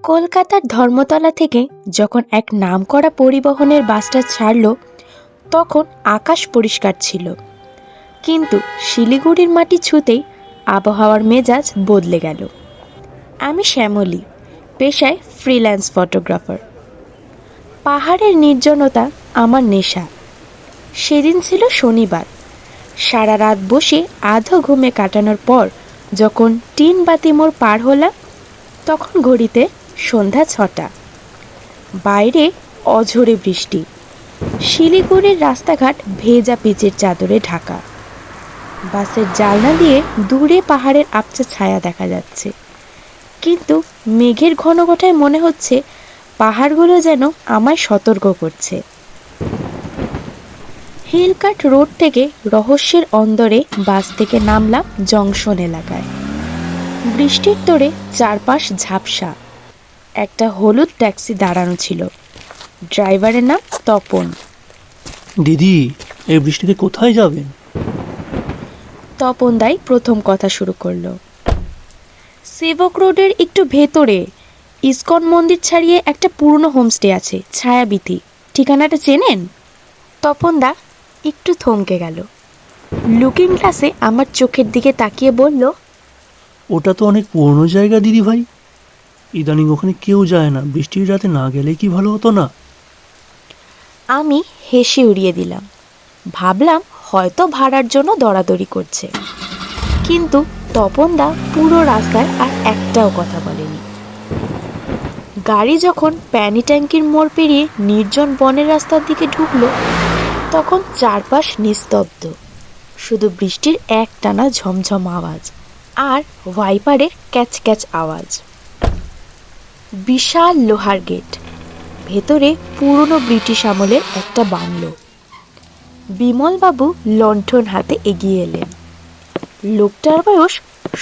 কলকাতার ধর্মতলা থেকে যখন এক নামকরা পরিবহনের বাসটা ছাড়ল তখন আকাশ পরিষ্কার ছিল, কিন্তু শিলিগুড়ির মাটি ছুঁতেই আবহাওয়ার মেজাজ বদলে গেল। আমি শ্যামলী, পেশায় ফ্রিল্যান্স ফটোগ্রাফার। পাহাড়ের নির্জনতা আমার নেশা। সেদিন ছিল শনিবার। সারা রাত বসে আধো ঘুমে কাটানোর পর যখন টিন বাতি মোড় পার হলাম তখন ঘড়িতে সন্ধ্যা 6টা। বাইরে অঝোরে বৃষ্টি। শিলিগুড়ির রাস্তাঘাট ভেজা পিচের চাদরে ঢাকা। বাসের জানলা দিয়ে দূরে পাহাড়ের আবছা ছায়া দেখা যাচ্ছে, কিন্তু মেঘের ঘনঘটায় মনে হচ্ছে পাহাড়গুলো যেন আমায় সতর্ক করছে। হিলকাট রোড থেকে রহস্যের অন্দরে বাস থেকে নামলাম জংশন এলাকায়। বৃষ্টির তোড়ে চারপাশ ঝাপসা। একটা হলুদ ট্যাক্সি দাঁড়ানো ছিল। ড্রাইভারের নাম তপন। দিদি, এই বৃষ্টিতে কোথায় যাবেন? তপন দাই প্রথম কথা শুরু করলো। সেবক রোডের একটু ভেতরে ইসকন মন্দির ছাড়িয়ে একটা পুরনো হোমস্টে আছে, ছায়াবিথি। ঠিকানাটা চেনেন? তপন দা একটু থমকে গেল। লুকিং গ্লাসে আমার চোখের দিকে তাকিয়ে বলল, ওটা তো অনেক পুরনো জায়গা দিদি ভাই। ইদানিং ওখানে কেউ যায় না। বৃষ্টির রাতে না গেলে কি ভালো হতো না? আমি হেসে উড়িয়ে দিলাম। ভাবলাম হয়তো ভাড়ার জন্য দরাদরি করছে, কিন্তু তপনদা পুরো রাস্তায় আর একটাও কথা বলেনি। গাড়ি যখন প্যানি ট্যাঙ্কির মোড় পেরিয়ে নির্জন বনের রাস্তার দিকে ঢুকলো তখন চারপাশ নিস্তব্ধ। শুধু বৃষ্টির একটানা ঝমঝম আওয়াজ আর ওয়াইপারের ক্যাচ ক্যাচ আওয়াজ। বিশাল লোহার গেট, ভেতরে পুরনো ব্রিটিশ আমলের একটা বাংলো। বিমলবাবু লণ্ঠন হাতে এগিয়ে এলেন। লোকটার বয়স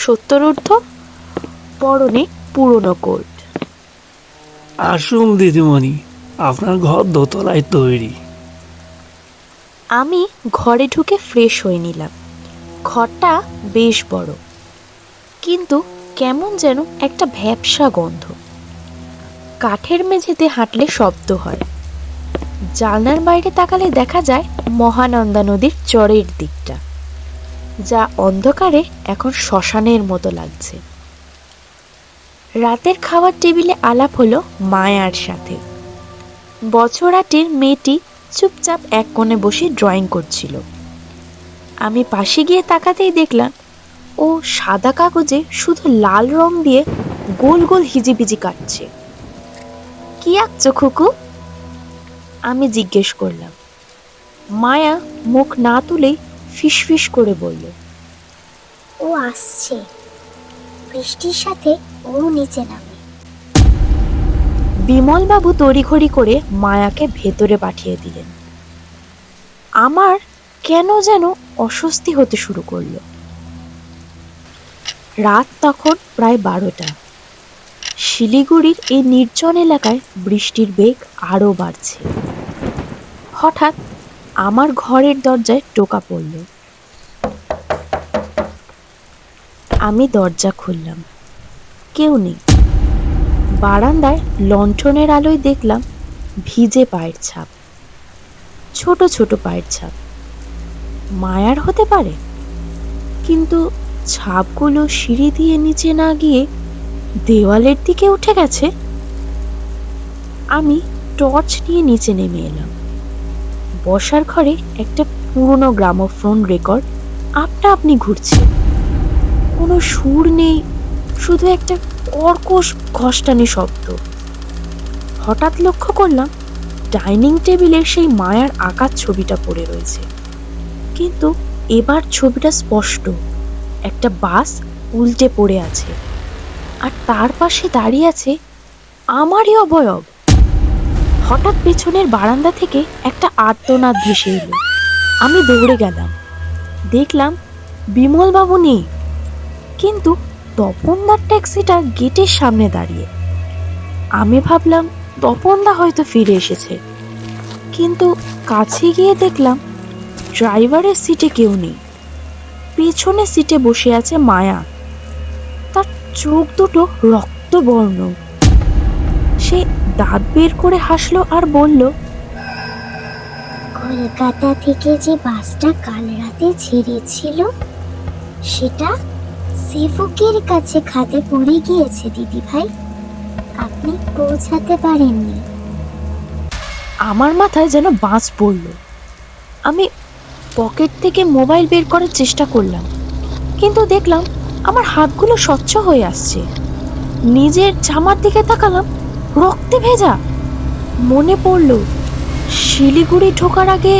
70 ঊর্ধ্ব, পরনে পুরনো কোট। আসুন দিদিমণি, আপনার ঘর দোতলায় তৈরি। আমি ঘরে ঢুকে ফ্রেশ হয়ে নিলাম। ঘরটা বেশ বড়, কিন্তু কেমন যেন একটা ভ্যাপসা গন্ধ। কাঠের মেঝেতে হাঁটলে শব্দ হয়। জানলার বাইরে তাকালে দেখা যায় মহানন্দা নদীর চরের দিকটা, যা অন্ধকারে এখন শ্মশানের মতো লাগছে। রাতের খাওয়ার টেবিলে আলাপ হলো মায়ার সাথে। বছর 8-এর মেয়েটি চুপচাপ এক কোণে বসে ড্রয়িং করছিল। আমি পাশে গিয়ে তাকাতেই দেখলাম ও সাদা কাগজে শুধু লাল রং দিয়ে গোল গোল হিজিবিজি কাটছে। কি আঁকছো খুকু? আমি জিজ্ঞেস করলাম। মায়া মুখ না তুলেই ফিসফিস করে বলল, ও আসছে, বৃষ্টির সাথে ও নিচে নামে। বিমলবাবু তড়িঘড়ি করে মায়াকে ভেতরে পাঠিয়ে দিলেন। আমার কেন যেন অস্বস্তি হতে শুরু করলো। রাত তখন প্রায় 12টা। শিলিগুড়ির এই নির্জন এলাকায় বৃষ্টির বেগ আরো বাড়ছে। হঠাৎ আমার ঘরের দরজায় টোকা পড়ল। আমি দরজা খুললাম। কেউ নেই। বারান্দায় লণ্ঠনের আলোয় দেখলাম ভিজে পায়ের ছাপ, ছোট ছোট পায়ের ছাপ। মায়ার হতে পারে, কিন্তু ছাপগুলো সিঁড়ি দিয়ে নিচে না গিয়ে দেওয়ালের দিকে উঠে গেছে। আমি টর্চ নিয়ে নিচে নেমে এলাম। বসার ঘরে একটা পুরনো গ্রামোফোন রেকর্ড আপনা আপনি ঘুরছে। কোনো সুর নেই, শুধু একটা কর্কশ ঘষ্টানি শব্দ। হঠাৎ লক্ষ্য করলাম ডাইনিং টেবিলের সেই মায়ার আঁকার ছবিটা পড়ে রয়েছে, কিন্তু এবার ছবিটা স্পষ্ট। একটা বাস উল্টে পড়ে আছে, আর তার পাশে দাঁড়িয়ে আছে আমারই অবয়ব। হঠাৎ পেছনের বারান্দা থেকে একটা আর্তনাদ ভেসে এলো। আমি দৌড়ে গেলাম। দেখলাম বিমলবাবু নেই, কিন্তু তপনদার ট্যাক্সিটা গেটের সামনে দাঁড়িয়ে। আমি ভাবলাম তপনদা হয়তো ফিরে এসেছে, কিন্তু কাছে গিয়ে দেখলাম ড্রাইভারের সিটে কেউ নেই। পেছনের সিটে বসে আছে মায়া। তার চোখ দুটো রক্তবর্ণ, সে দাঁত বের করে হাসলো আর বলল, কলকাতা থেকে যে বাসটা কাল রাতে ছেড়েছিল সেটা সেবকের কাছে খাদে পড়ে গিয়েছে দিদি ভাই, আপনি পৌঁছাতে পারেননি। আমার মাথায় যেন বাজ পড়ল। আমি পকেট থেকে মোবাইল বের করার চেষ্টা করলাম, কিন্তু দেখলাম আমার হাতগুলো স্বচ্ছ হয়ে আসছে। নিজের জামার দিকে তাকালাম, রক্তে ভেজা। মনে পড়ল শিলিগুড়ি ঢোকার আগে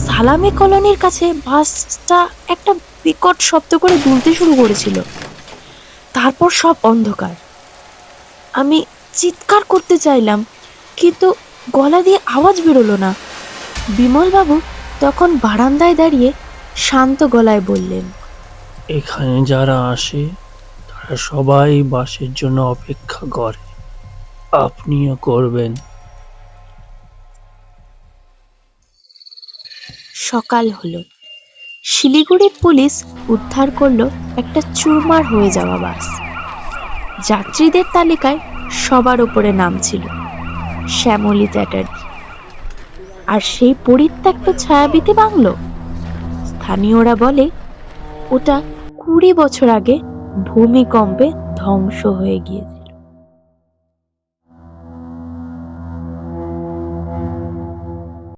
সালামি কলোনির কাছে বাসটা একটা বিকট শব্দ করে দুলতে শুরু করেছিল। তারপর সব অন্ধকার। আমি চিৎকার করতে চাইলাম, কিন্তু গলা দিয়ে আওয়াজ বেরোলো না। বিমলবাবু তখন বারান্দায় দাঁড়িয়ে শান্ত গলায় বললেন, এখানে যারা আসে তারা সবাই বাসের জন্য অপেক্ষা করে, আপনিও করবেন। সকাল হলো। শিলিগুড়ির পুলিশ উদ্ধার করলো একটা চুরমার হয়ে যাওয়া বাস। যাত্রীদের তালিকায় সবার উপরে নাম ছিল শ্যামলী চ্যাটার্জি। আর সেই পরিত্যক্ত ছায়াবীতি বাংলো, স্থানীয়রা বলে ওটা 20 বছর আগে ভূমিকম্পে ধ্বংস হয়ে গিয়েছে।